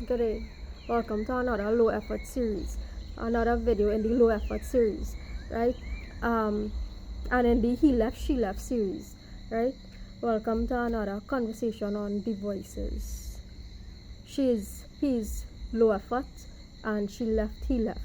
Good day. Welcome to another low effort series, another video in the low effort series, right? And in the he left, she left series, right? Welcome to another conversation on the voices. He's low effort, and she left, he left,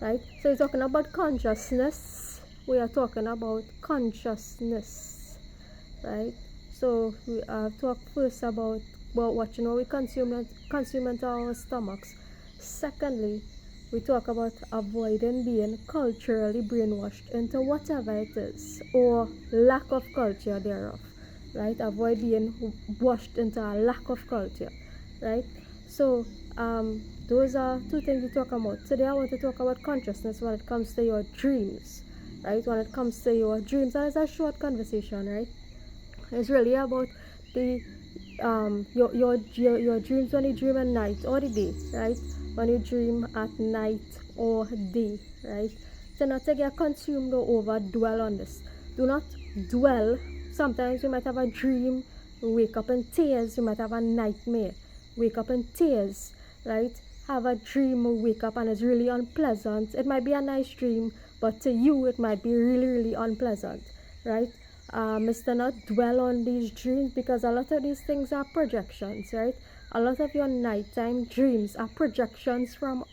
right? So we're talking about consciousness. We are talking about consciousness, right? So we talk first about what we consume into our stomachs. Secondly, we talk about avoiding being culturally brainwashed into whatever it is, or lack of culture thereof, right? Avoid being washed into a lack of culture, right? So those are two things we talk about. Today I want to talk about consciousness when it comes to your dreams, right? When it comes to your dreams, and it's a short conversation, right? It's really about the your dreams when you dream at night or the day, right? When you dream at night or day, right? So not to get consumed or over dwell on this. Do not dwell. Sometimes you might have a dream, wake up in tears. You might have a nightmare, wake up in tears, right? Have a dream, wake up and it's really unpleasant. It might be a nice dream, but to you it might be really, really unpleasant, right? Mr. Not dwell on these dreams, because a lot of these things are projections, right? A lot of your nighttime dreams are projections from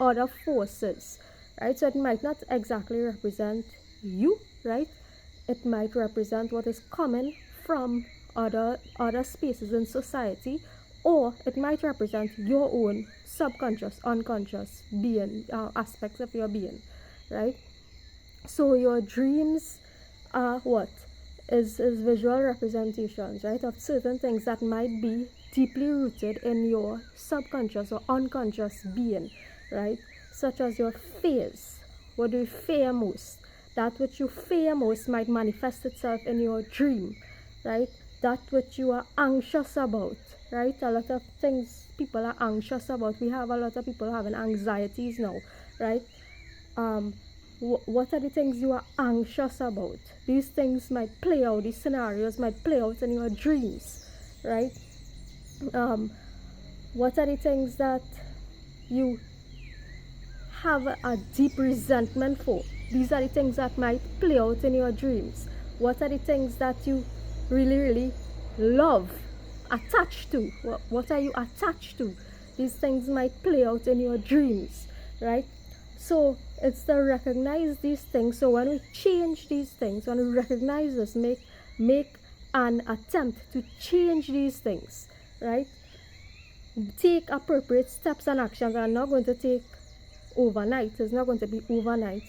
other forces, right? So it might not exactly represent you, right? It might represent what is coming from other spaces in society, or it might represent your own subconscious, unconscious being, aspects of your being, right? So your dreams are what is visual representations, right, of certain things that might be deeply rooted in your subconscious or unconscious being, right? Such as your fears. What do you fear most? That which you fear most might manifest itself in your dream, right? That which you are anxious about, right? A lot of things people are anxious about. We have a lot of people having anxieties now, right? What are the things you are anxious about? These things might play out, these scenarios might play out in your dreams, right? What are the things that you have a deep resentment for? These are the things that might play out in your dreams. What are the things that you really, really love, attached to? What are you attached to? These things might play out in your dreams, right? So it's to recognize these things. So when we change these things, when we recognize this, make an attempt to change these things, right? Take appropriate steps and actions. I'm not going to take overnight. It's not going to be overnight,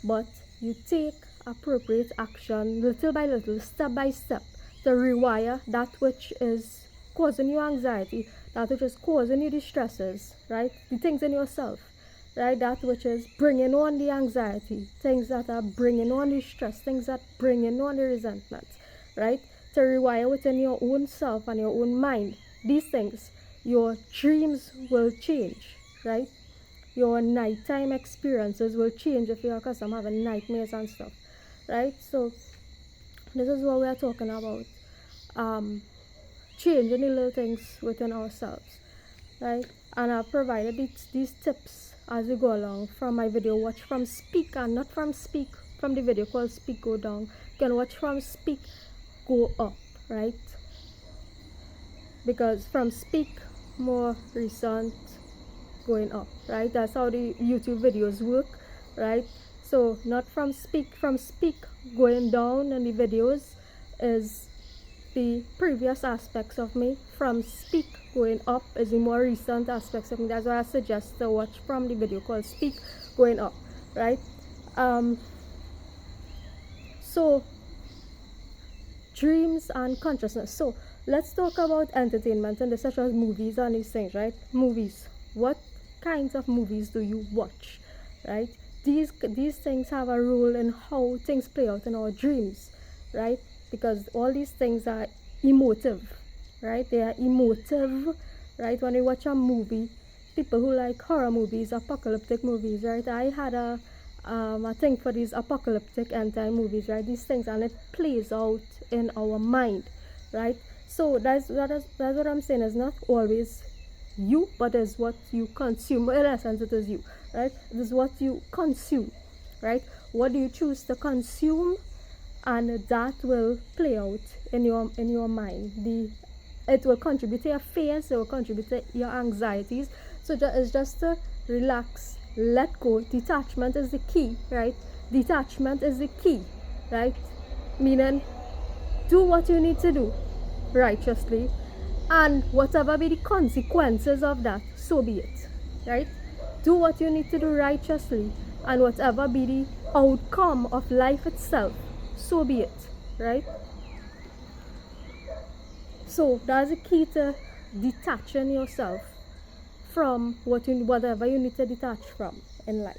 but you take appropriate action little by little, step by step, to rewire that which is causing you anxiety, that which is causing you distresses, right? The things in yourself, right? That which is bringing on the anxiety, things that are bringing on the stress, things that bringing on the resentment, right? To rewire within your own self and your own mind these things, your dreams will change, right? Your nighttime experiences will change if you're accustomed having nightmares and stuff, right? So this is what we are talking about. Changing the little things within ourselves, right? And I've provided these tips as we go along from my video. Watch from Speak, and not from Speak from the video called Speak Go Down. You can watch from Speak Go Up, right? Because from Speak, more recent, going up, right? That's how the YouTube videos work, right? So not from Speak going down in the videos is the previous aspects of me. From Speak going up is the more recent aspects of me. That's why I suggest to watch from the video called Speak Going Up, right? So dreams and consciousness. So let's talk about entertainment and such as movies and these things, right? Movies. What kinds of movies do you watch, right? These things have a role in how things play out in our dreams, right? Because all these things are emotive, right? They are emotive, right? When you watch a movie, people who like horror movies, apocalyptic movies, right? I had a thing for these apocalyptic end-time movies, right? These things, and it plays out in our mind, right? So that's what I'm saying. It's not always you, but is what you consume. In essence, it is you, right? It is what you consume, right? What do you choose to consume, and that will play out in your mind. It will contribute to your fears, it will contribute to your anxieties. So it's just to relax, let go. Detachment is the key, right? Detachment is the key, right? Meaning, do what you need to do righteously, and whatever be the consequences of that, so be it, right? Do what you need to do righteously, and whatever be the outcome of life itself, so be it, right? So that's the key to detaching yourself from whatever you need to detach from in life.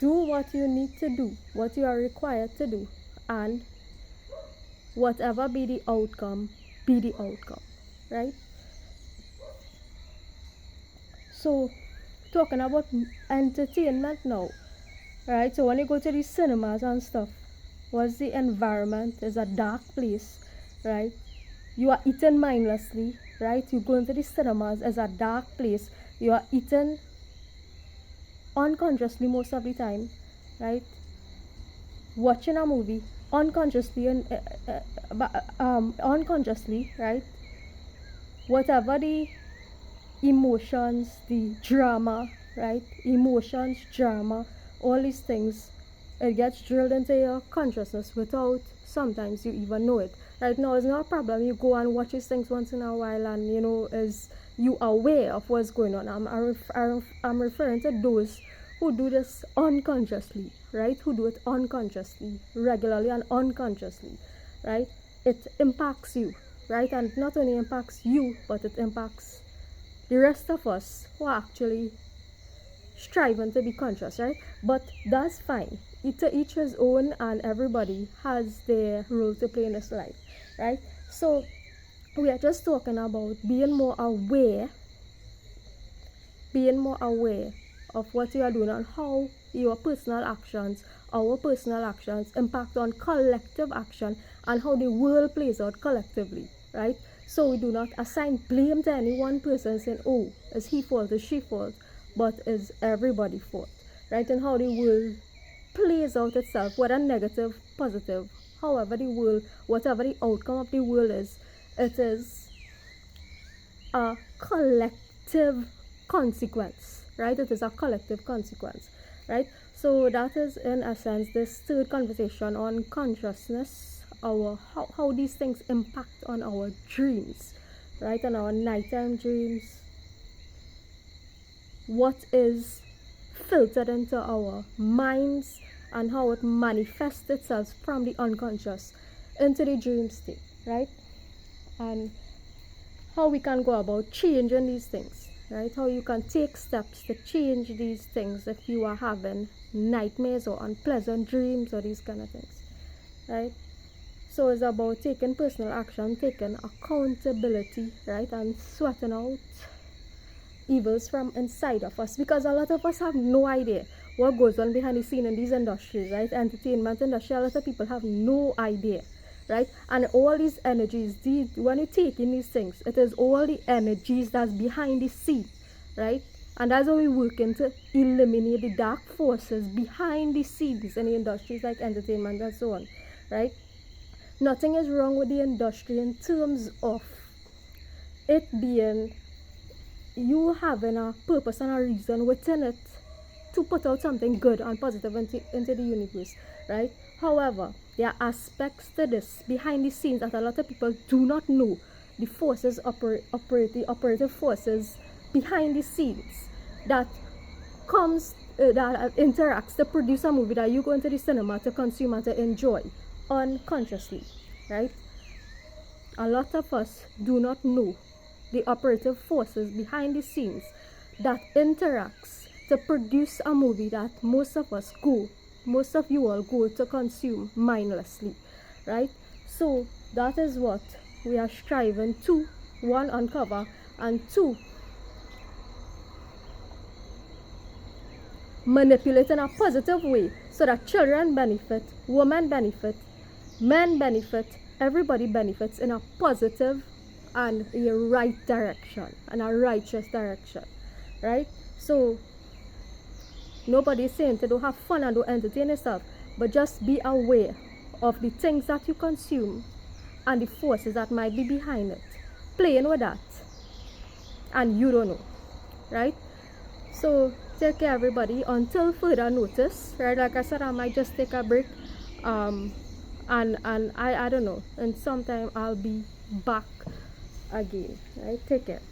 Do what you need to do, what you are required to do, and whatever be the outcome, right? So, talking about entertainment now, right? So when you go to the cinemas and stuff, what's the environment? It's a dark place, right? You are eating mindlessly, right? You go into the cinemas, it's a dark place. You are eating unconsciously most of the time, right? Watching a movie unconsciously unconsciously, right? Whatever the emotions, the drama, right? Emotions, drama, all these things, it gets drilled into your consciousness without sometimes you even know it. Right now, it's not a problem. You go and watch these things once in a while, and is you aware of what's going on. I'm referring to those who do this unconsciously, right? Who do it unconsciously, regularly and unconsciously, right? It impacts you, right? And not only impacts you, but it impacts the rest of us who are actually striving to be conscious, right? But that's fine. Each his own, and everybody has their role to play in this life, right? So we are just talking about being more aware of what you are doing and how your personal actions, our personal actions, impact on collective action, and how the world plays out collectively, right? So we do not assign blame to any one person saying, oh, is he fault, is she fault, but is everybody fault, right? And how the world plays out itself, whether negative, positive, however the world, whatever the outcome of the world is, it is a collective consequence, right? It is a collective consequence, right? So that is in essence this third conversation on consciousness, how these things impact on our dreams, right? On our nighttime dreams, what is filtered into our minds, and how it manifests itself from the unconscious into the dream state, right? And how we can go about changing these things, right? How you can take steps to change these things if you are having nightmares or unpleasant dreams or these kind of things, right? So it's about taking personal action, taking accountability, right? And sweating out evils from inside of us, because a lot of us have no idea what goes on behind the scene in these industries, right? Entertainment industry, a lot of people have no idea, right? And all these energies, when you take in these things, it is all the energies that's behind the scene, right? And that's how we working to eliminate the dark forces behind the scenes in the industries like entertainment and so on, right? Nothing is wrong with the industry in terms of it being, you having a purpose and a reason within it to put out something good and positive into the universe, right? However, there are aspects to this behind the scenes that a lot of people do not know. The forces the operative forces behind the scenes that interacts to produce a movie that you go into the cinema to consume and to enjoy unconsciously, right? A lot of us do not know the operative forces behind the scenes that interacts to produce a movie that most of you all go to consume mindlessly, right? So that is what we are striving to, one, uncover, and two, manipulate in a positive way so that children benefit, women benefit, men benefit, everybody benefits in a positive and a right direction and a righteous direction, right? So nobody's saying to do have fun and do entertain yourself, but just be aware of the things that you consume and the forces that might be behind it. Playing with that, and you don't know, right? So take care, everybody, until further notice, right? Like I said, I might just take a break, and I don't know, and sometime I'll be back again, right? Take care.